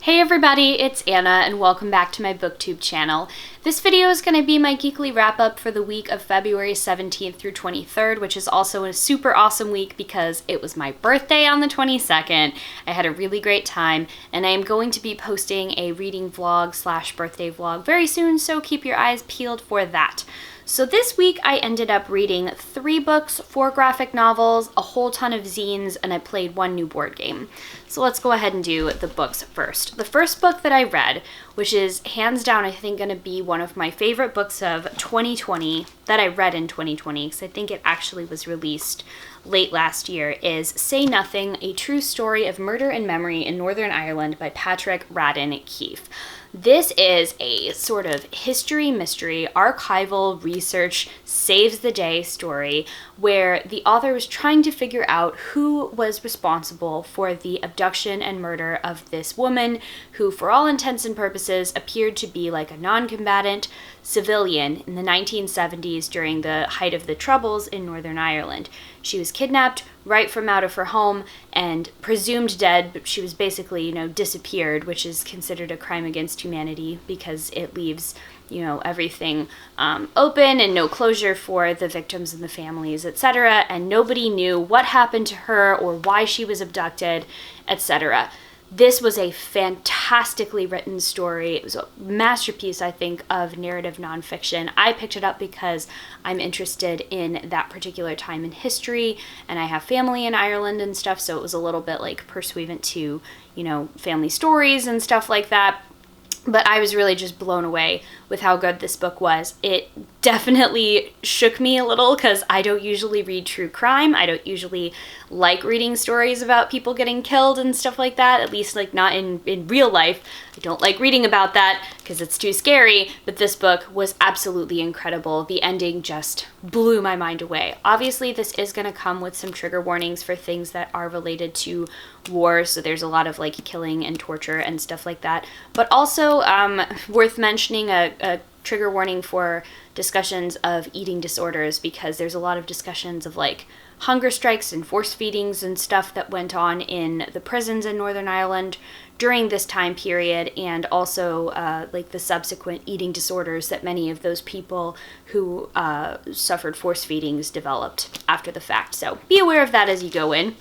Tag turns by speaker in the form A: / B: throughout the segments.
A: Hey everybody, it's Anna and welcome back to my BookTube channel. This video is going to be my geekly wrap-up for the week of February 17th through 23rd, which is also a super awesome week because it was my birthday on the 22nd. I had a really great time, and I am going to be posting a reading vlog / birthday vlog very soon, so keep your eyes peeled for that. So this week I ended up reading 3 books, 4 graphic novels, a whole ton of zines, and I played 1 new board game. So let's go ahead and do the books first. The first book that I read, which is hands down I think going to be one of my favorite books of 2020, that I read in 2020, because I think it actually was released late last year, is Say Nothing, A True Story of Murder and Memory in Northern Ireland by Patrick Radden Keefe. This is a sort of history mystery, archival research, saves the day story where the author was trying to figure out who was responsible for the abduction and murder of this woman who, for all intents and purposes, appeared to be like a non-combatant civilian in the 1970s during the height of the Troubles in Northern Ireland. She was kidnapped right from out of her home and presumed dead, but she was basically, disappeared, which is considered a crime against humanity because it leaves, everything open and no closure for the victims and the families, etc. And nobody knew what happened to her or why she was abducted, etc. This was a fantastically written story. It was a masterpiece, I think, of narrative nonfiction. I picked it up because I'm interested in that particular time in history, and I have family in Ireland and stuff, so it was a little bit like pursuant to, family stories and stuff like that. But I was really just blown away with how good this book was. It definitely shook me a little because I don't usually read true crime. I don't usually like reading stories about people getting killed and stuff like that, at least not in real life. I don't like reading about that because it's too scary, but this book was absolutely incredible. The ending just blew my mind away. Obviously, this is going to come with some trigger warnings for things that are related to war, so there's a lot of killing and torture and stuff like that, but also worth mentioning a trigger warning for discussions of eating disorders, because there's a lot of discussions of hunger strikes and force feedings and stuff that went on in the prisons in Northern Ireland during this time period, and also the subsequent eating disorders that many of those people who suffered force feedings developed after the fact. So be aware of that as you go in.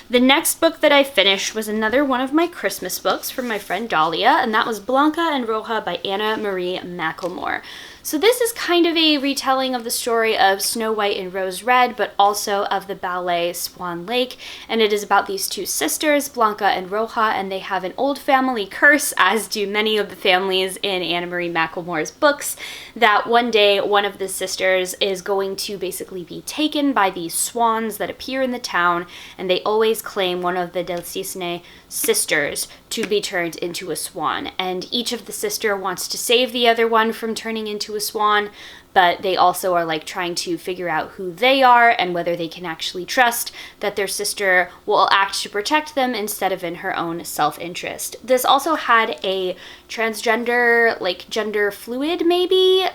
A: The next book that I finished was another one of my Christmas books from my friend Dahlia, and that was Blanca and Roja by Anna Marie McLemore. So this is kind of a retelling of the story of Snow White and Rose Red, but also of the ballet Swan Lake, and it is about these 2 sisters, Blanca and Roja, and they have an old family curse, as do many of the families in Anna Marie McLemore's books, that one day one of the sisters is going to basically be taken by these swans that appear in the town, and they always claim one of the Del Cisne sisters to be turned into a swan, and each of the sister wants to save the other one from turning into a swan, but they also are trying to figure out who they are and whether they can actually trust that their sister will act to protect them instead of in her own self-interest. This also had a transgender, gender fluid maybe,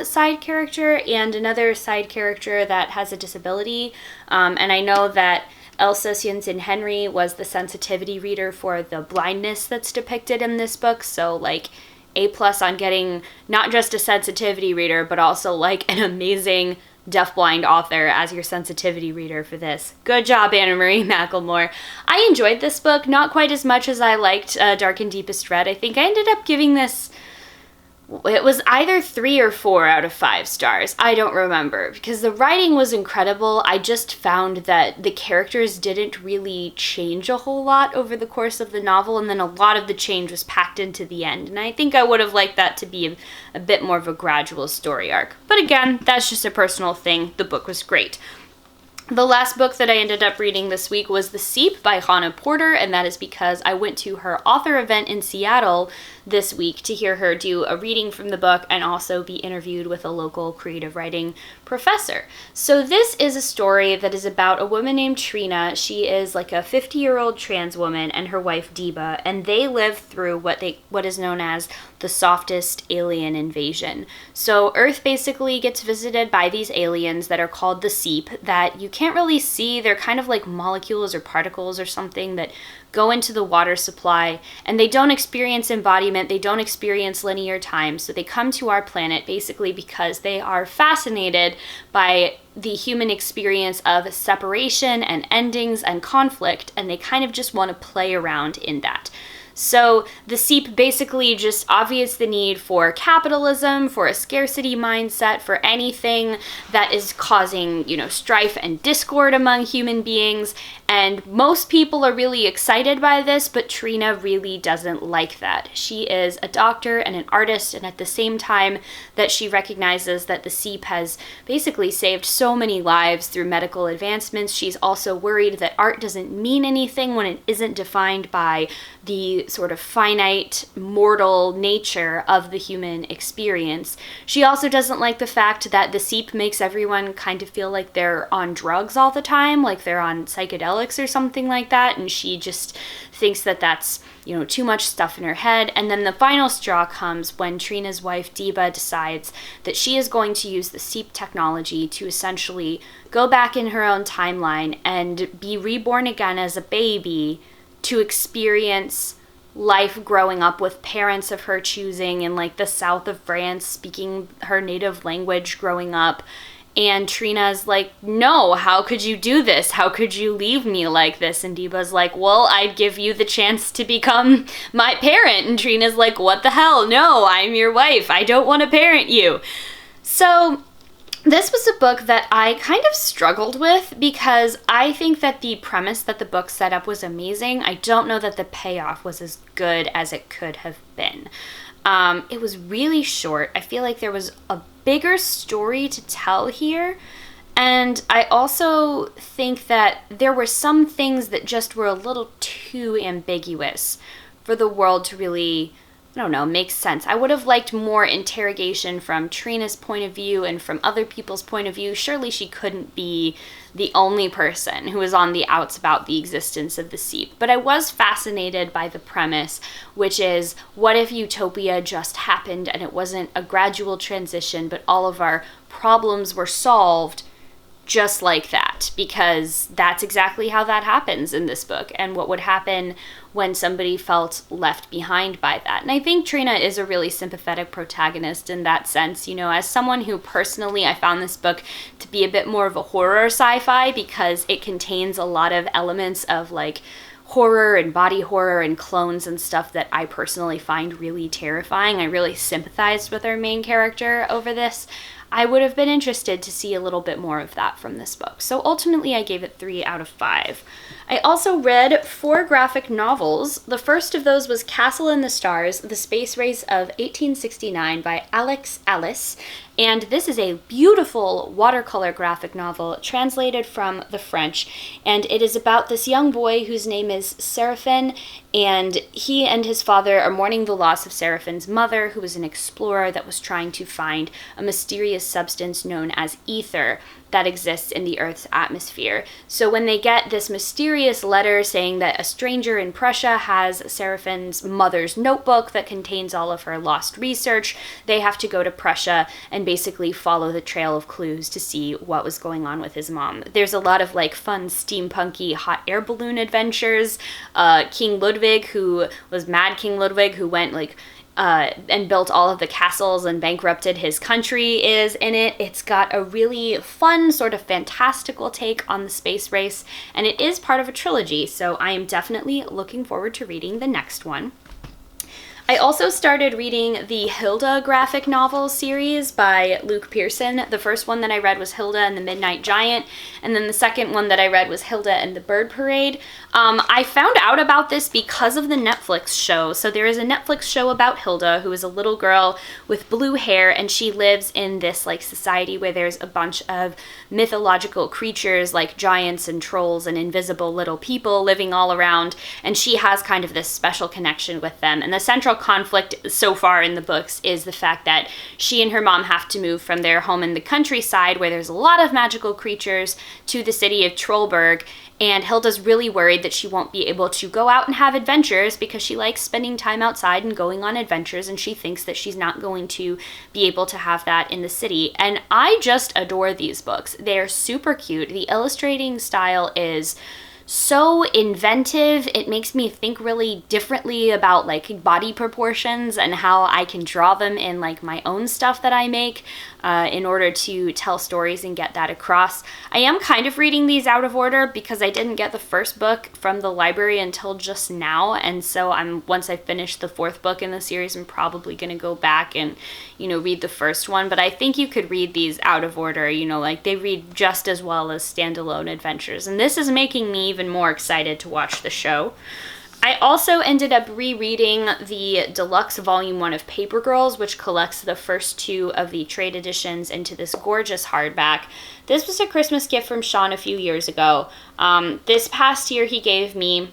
A: side character, and another side character that has a disability, and I know that Elsa Sjensen Henry was the sensitivity reader for the blindness that's depicted in this book, so A+ on getting not just a sensitivity reader, but also an amazing deafblind author as your sensitivity reader for this. Good job, Anna Marie McLemore. I enjoyed this book, not quite as much as I liked Dark and Deepest Red. I think I ended up giving this, it was either 3 or 4 out of 5 stars. I don't remember, because the writing was incredible. I just found that the characters didn't really change a whole lot over the course of the novel, and then a lot of the change was packed into the end. And I think I would have liked that to be a bit more of a gradual story arc. But again, that's just a personal thing. The book was great. The last book that I ended up reading this week was The Seep by Hannah Porter, and that is because I went to her author event in Seattle this week to hear her do a reading from the book and also be interviewed with a local creative writing professor. So this is a story that is about a woman named Trina. She is a 50-year-old trans woman and her wife Deba, and they live through what is known as the softest alien invasion. So Earth basically gets visited by these aliens that are called the Seep that you can't really see. They're kind of like molecules or particles or something that go into the water supply, and they don't experience embodiment, they don't experience linear time. So they come to our planet basically because they are fascinated by the human experience of separation and endings and conflict, and they kind of just want to play around in that. So the Seep basically just obviates the need for capitalism, for a scarcity mindset, for anything that is causing, strife and discord among human beings. And most people are really excited by this, but Trina really doesn't like that. She is a doctor and an artist, and at the same time that she recognizes that the Seep has basically saved so many lives through medical advancements, she's also worried that art doesn't mean anything when it isn't defined by the sort of finite, mortal nature of the human experience. She also doesn't like the fact that the Seep makes everyone kind of feel like they're on drugs all the time, like they're on psychedelics or something like that, and she just thinks that that's, too much stuff in her head. And then the final straw comes when Trina's wife, Deba, decides that she is going to use the Seep technology to essentially go back in her own timeline and be reborn again as a baby to experience life growing up with parents of her choosing in like the south of France, speaking her native language growing up. And Trina's like, no, how could you do this? How could you leave me like this? And Deba's like, well, I'd give you the chance to become my parent. And Trina's like, what the hell? No, I'm your wife. I don't want to parent you. So this was a book that I kind of struggled with because I think that the premise that the book set up was amazing. I don't know that the payoff was as good as it could have been. It was really short. I feel like there was a bigger story to tell here. And I also think that there were some things that just were a little too ambiguous for the world to really, make sense. I would have liked more interrogation from Trina's point of view and from other people's point of view. Surely she couldn't be the only person who was on the outs about the existence of the Seep. But I was fascinated by the premise, which is, what if utopia just happened and it wasn't a gradual transition, but all of our problems were solved just like that? Because that's exactly how that happens in this book, and what would happen when somebody felt left behind by that. And I think Trina is a really sympathetic protagonist in that sense. As someone who personally, I found this book to be a bit more of a horror sci-fi because it contains a lot of elements of like horror and body horror and clones and stuff that I personally find really terrifying. I really sympathized with our main character over this. I would have been interested to see a little bit more of that from this book. So ultimately I gave it 3 out of 5. I also read 4 graphic novels. The first of those was Castle in the Stars, The Space Race of 1869 by Alex Ellis. And this is a beautiful watercolor graphic novel translated from the French. And it is about this young boy whose name is Seraphin, and he and his father are mourning the loss of Seraphin's mother, who was an explorer that was trying to find a mysterious substance known as ether that exists in the Earth's atmosphere. So when they get this mysterious letter saying that a stranger in Prussia has Seraphin's mother's notebook that contains all of her lost research, they have to go to Prussia and basically follow the trail of clues to see what was going on with his mom. There's a lot of like fun steampunky hot air balloon adventures. King Ludwig, who was Mad King Ludwig, who went and built all of the castles and bankrupted his country, is in it. It's got a really fun, sort of fantastical take on the space race, and it is part of a trilogy, so I am definitely looking forward to reading the next one. I also started reading the Hilda graphic novel series by Luke Pearson. The first one that I read was Hilda and the Midnight Giant, and then the second one that I read was Hilda and the Bird Parade. I found out about this because of the Netflix show. So there is a Netflix show about Hilda, who is a little girl with blue hair, and she lives in this like society where there's a bunch of mythological creatures like giants and trolls and invisible little people living all around, and she has kind of this special connection with them. And the central conflict so far in the books is the fact that she and her mom have to move from their home in the countryside, where there's a lot of magical creatures, to the city of Trollberg. And Hilda's really worried that she won't be able to go out and have adventures because she likes spending time outside and going on adventures, and she thinks that she's not going to be able to have that in the city. And I just adore these books. They're super cute. The illustrating style is so inventive. It makes me think really differently about like body proportions and how I can draw them in like my own stuff that I make in order to tell stories and get that across. I am kind of reading these out of order because I didn't get the first book from the library until just now, and so once I finish the fourth book in the series, I'm probably going to go back and, you know, read the first one. But I think you could read these out of order, you know, like they read just as well as standalone adventures, and this is making me even more excited to watch the show. I also ended up rereading the deluxe volume 1 of Paper Girls, which collects the first 2 of the trade editions into this gorgeous hardback. This was a Christmas gift from Sean a few years ago. This past year he gave me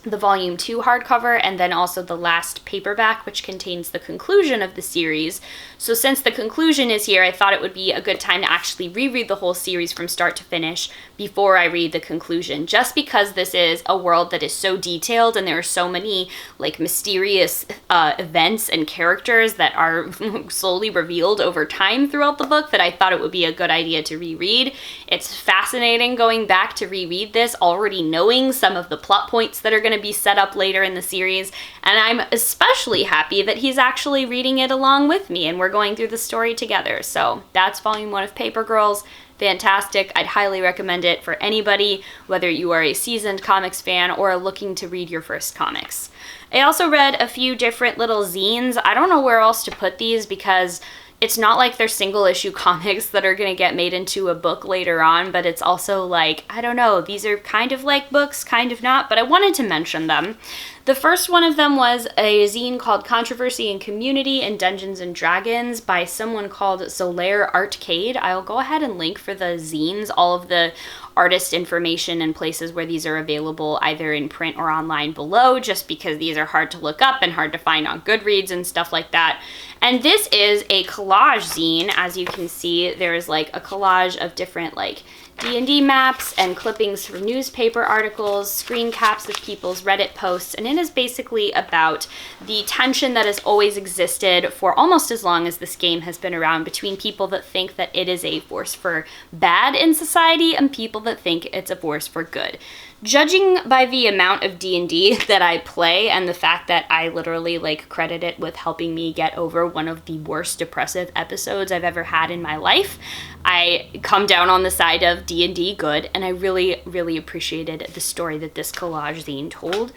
A: the volume 2 hardcover and then also the last paperback, which contains the conclusion of the series. So since the conclusion is here, I thought it would be a good time to actually reread the whole series from start to finish before I read the conclusion, just because this is a world that is so detailed and there are so many like mysterious events and characters that are slowly revealed over time throughout the book that I thought it would be a good idea to reread. It's fascinating going back to reread this, already knowing some of the plot points that are going to be set up later in the series, and I'm especially happy that he's actually reading it along with me and we're going through the story together. So that's volume 1 of Paper Girls. Fantastic. I'd highly recommend it for anybody, whether you are a seasoned comics fan or looking to read your first comics. I also read a few different little zines. I don't know where else to put these because it's not like they're single issue comics that are going to get made into a book later on, but it's also like, I don't know, these are kind of like books, kind of not, but I wanted to mention them. The first one of them was a zine called Controversy and Community in Dungeons & Dragons by someone called Solaire Artcade. I'll go ahead and link for the zines, all of the artist information and places where these are available either in print or online below, just because these are hard to look up and hard to find on Goodreads and stuff like that. And this is a collage zine. As you can see, there's like a collage of different like D&D maps and clippings from newspaper articles, screen caps of people's Reddit posts, and it is basically about the tension that has always existed for almost as long as this game has been around between people that think that it is a force for bad in society and people that think it's a force for good. Judging by the amount of D&D that I play and the fact that I literally like credit it with helping me get over one of the worst depressive episodes I've ever had in my life, I come down on the side of D&D good, and I really, really appreciated the story that this collage zine told.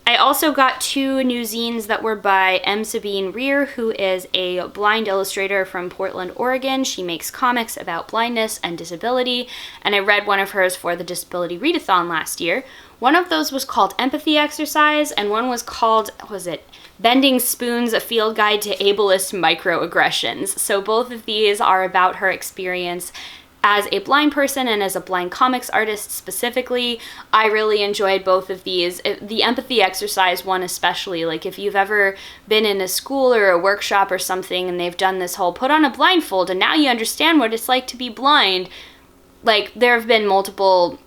A: I also got 2 new zines that were by M. Sabine Rear, who is a blind illustrator from Portland, Oregon. She makes comics about blindness and disability, and I read one of hers for the Disability Readathon last year. One of those was called Empathy Exercise, and one was called, Bending Spoons, A Field Guide to Ableist Microaggressions. So both of these are about her experience as a blind person and as a blind comics artist specifically. I really enjoyed both of these. The Empathy Exercise one especially, like if you've ever been in a school or a workshop or something and they've done this whole put on a blindfold and now you understand what it's like to be blind, like there have been multiple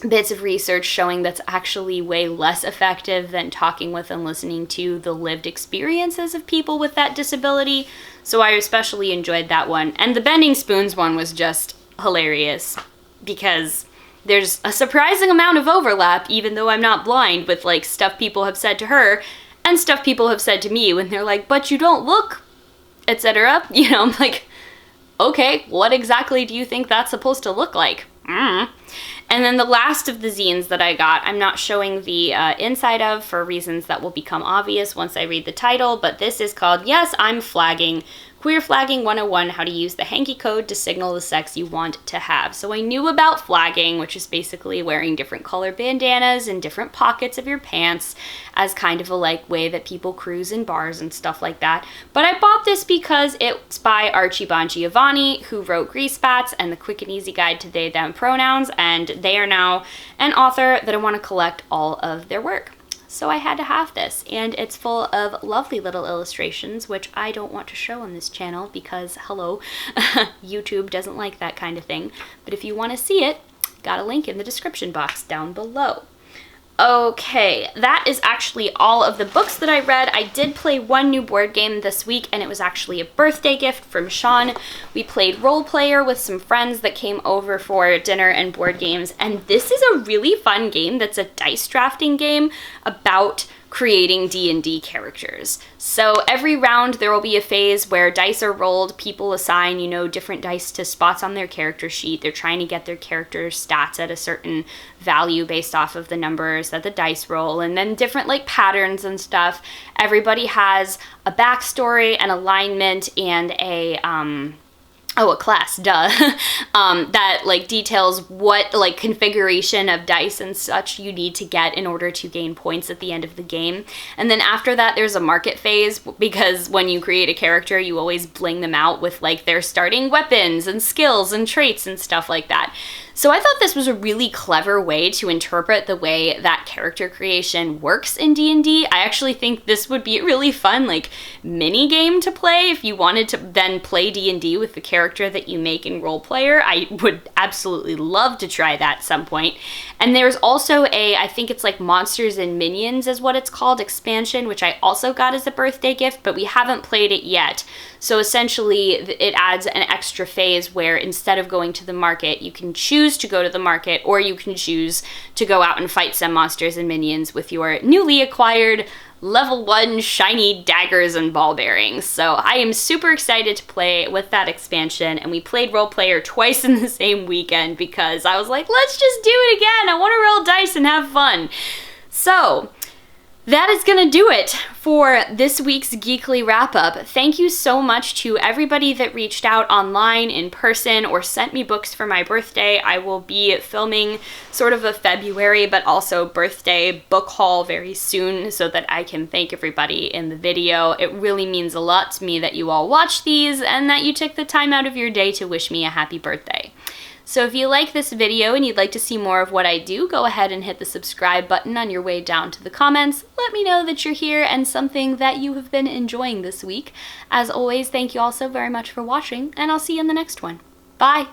A: bits of research showing that's actually way less effective than talking with and listening to the lived experiences of people with that disability. So I especially enjoyed that one. And the Bending Spoons one was just hilarious because there's a surprising amount of overlap, even though I'm not blind, with like stuff people have said to her and stuff people have said to me when they're like, but you don't look, etc. You know, I'm like, okay, what exactly do you think that's supposed to look like? And then the last of the zines that I got, I'm not showing the inside of for reasons that will become obvious once I read the title, but this is called Yes, I'm Flagging. Queer Flagging 101, How to Use the Hanky Code to Signal the Sex You Want to Have. So I knew about flagging, which is basically wearing different color bandanas in different pockets of your pants as kind of a like way that people cruise in bars and stuff like that. But I bought this because it's by Archie Bongiovanni, who wrote Greasebats and the Quick and Easy Guide to They Them Pronouns, and they are now an author that I want to collect all of their work. So I had to have this, and it's full of lovely little illustrations, which I don't want to show on this channel because, hello, YouTube doesn't like that kind of thing. But if you want to see it, got a link in the description box down below. Okay, that is actually all of the books that I read. I did play one new board game this week, and it was actually a birthday gift from Sean. We played Role Player with some friends that came over for dinner and board games, and this is a really fun game that's a dice drafting game about creating D&D characters. So every round there will be a phase where dice are rolled, people assign, different dice to spots on their character sheet. They're trying to get their character stats at a certain value based off of the numbers that the dice roll, and then different patterns and stuff. Everybody has a backstory, an alignment, and a class, duh, that details what configuration of dice and such you need to get in order to gain points at the end of the game. And then after that, there's a market phase, because when you create a character, you always bling them out with their starting weapons and skills and traits and stuff like that. So I thought this was a really clever way to interpret the way that character creation works in D&D. I actually think this would be a really fun mini game to play if you wanted to then play D&D with the character that you make in Role Player. I would absolutely love to try that at some point. And there's also I think it's Monsters and Minions is what it's called, expansion, which I also got as a birthday gift, but we haven't played it yet. So essentially it adds an extra phase where instead of going to the market, you can choose to go to the market, or you can choose to go out and fight some monsters and minions with your newly acquired level 1 shiny daggers and ball bearings. So I am super excited to play with that expansion, and we played Role Player twice in the same weekend because I was like, let's just do it again. I want to roll dice and have fun. So that is going to do it for this week's Geekly Wrap-Up. Thank you so much to everybody that reached out online, in person, or sent me books for my birthday. I will be filming sort of a February but also birthday book haul very soon so that I can thank everybody in the video. It really means a lot to me that you all watch these and that you took the time out of your day to wish me a happy birthday. So if you like this video and you'd like to see more of what I do, go ahead and hit the subscribe button on your way down to the comments. Let me know that you're here and something that you have been enjoying this week. As always, thank you all so very much for watching, and I'll see you in the next one. Bye!